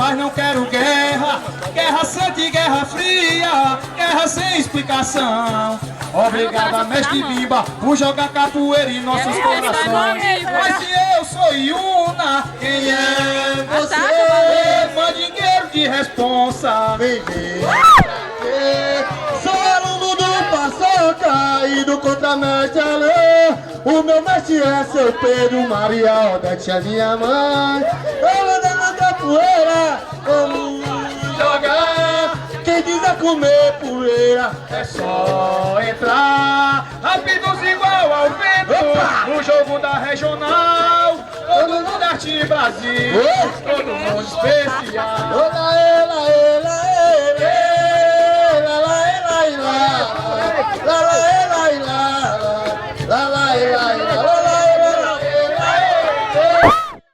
mas não quero guerra. Guerra santa e guerra fria, guerra sem explicação. Obrigada, mestre Bimba, por jogar capoeira em nossos corações. Mas se eu sou Iuna, quem é você? Mandingueiro de responsa. Sou aluno do Paçoca e do contramestre Alê. O meu mestre é seu Pedro, Maria Odete é minha mãe. Eu ando na capoeira, vamos jogar. Quem quiser comer poeira É só entrar, rápidos igual ao vento, no jogo da regional. Todo mundo arte Brasil, todo mundo especial. Olá, ela, ela,